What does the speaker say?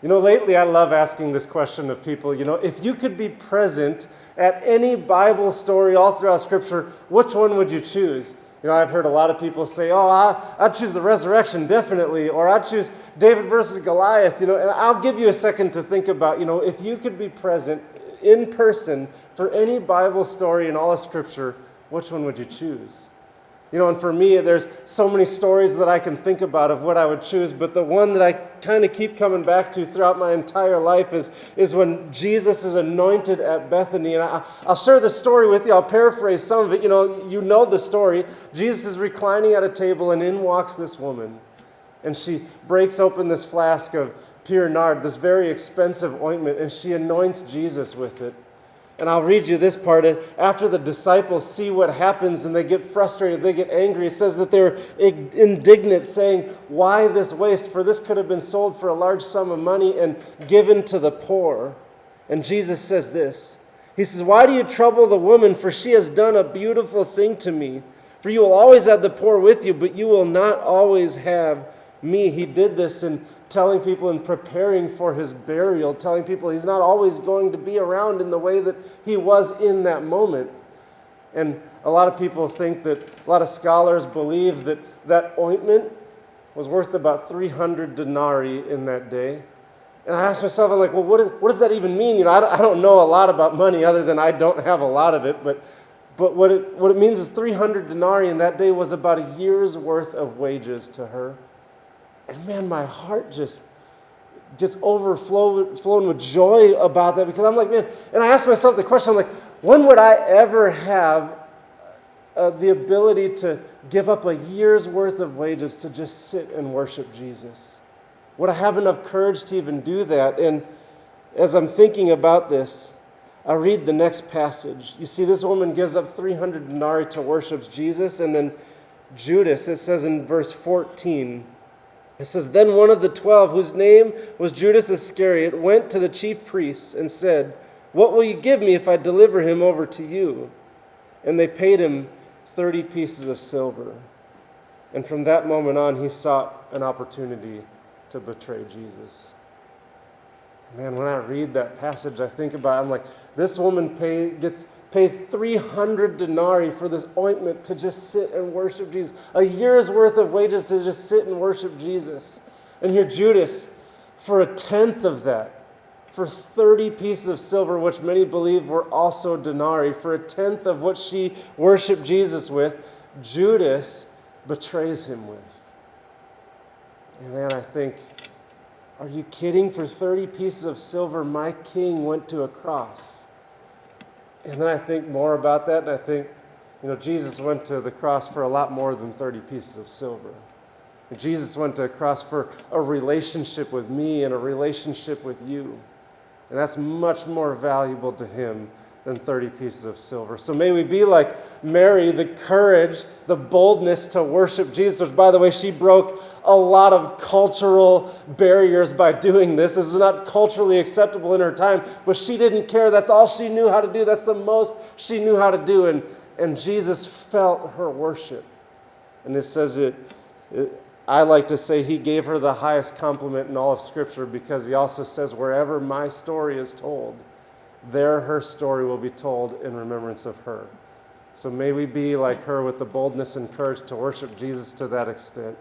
Lately I love asking this question of people. If you could be present at any Bible story all throughout Scripture, which one would you choose? I've heard a lot of people say, I'd choose the resurrection, definitely, or I'd choose David versus Goliath, and I'll give you a second to think about, if you could be present in person for any Bible story in all of Scripture, which one would you choose? And for me, there's so many stories that I can think about of what I would choose, but the one that I kind of keep coming back to throughout my entire life is when Jesus is anointed at Bethany. And I'll share the story with you. I'll paraphrase some of it. You know the story. Jesus is reclining at a table, and in walks this woman. And she breaks open this flask of pure nard, this very expensive ointment, and she anoints Jesus with it. And I'll read you this part. After the disciples see what happens and they get frustrated, they get angry, it says that they're indignant, saying, "Why this waste? For this could have been sold for a large sum of money and given to the poor." And Jesus says this. He says, "Why do you trouble the woman? For she has done a beautiful thing to me. For you will always have the poor with you, but you will not always have me." He did this in telling people and preparing for his burial, telling people he's not always going to be around in the way that he was in that moment. And a lot of people think that, a lot of scholars believe that that ointment was worth about 300 denarii in that day. And I asked myself, I'm like, well, what does that even mean? I don't know a lot about money other than I don't have a lot of it, but what it means is 300 denarii in that day was about a year's worth of wages to her. And man, my heart just overflowing with joy about that, because I'm like, man, and I asked myself the question, I'm like, when would I ever have the ability to give up a year's worth of wages to just sit and worship Jesus? Would I have enough courage to even do that? And as I'm thinking about this, I read the next passage. You see, this woman gives up 300 denarii to worship Jesus, and then Judas, it says in verse 14, it says, "Then one of the 12, whose name was Judas Iscariot, went to the chief priests and said, 'What will you give me if I deliver him over to you?' And they paid him 30 pieces of silver. And from that moment on, he sought an opportunity to betray Jesus." Man, when I read that passage, I think about it, I'm like, this woman pays 300 denarii for this ointment to just sit and worship Jesus. A year's worth of wages to just sit and worship Jesus. And here Judas, for a tenth of that, for 30 pieces of silver, which many believe were also denarii, for a tenth of what she worshiped Jesus with, Judas betrays him with. And man, I think, are you kidding? For 30 pieces of silver, my king went to a cross. And then I think more about that, and I think, Jesus went to the cross for a lot more than 30 pieces of silver. And Jesus went to the cross for a relationship with me and a relationship with you. And that's much more valuable to him than 30 pieces of silver. So may we be like Mary, the courage, the boldness to worship Jesus, which, by the way, she broke a lot of cultural barriers by doing this. This was not culturally acceptable in her time, but she didn't care. That's all she knew how to do. That's the most she knew how to do. And Jesus felt her worship. And it says I like to say he gave her the highest compliment in all of Scripture, because he also says, wherever my story is told, there her story will be told in remembrance of her. So may we be like her with the boldness and courage to worship Jesus to that extent.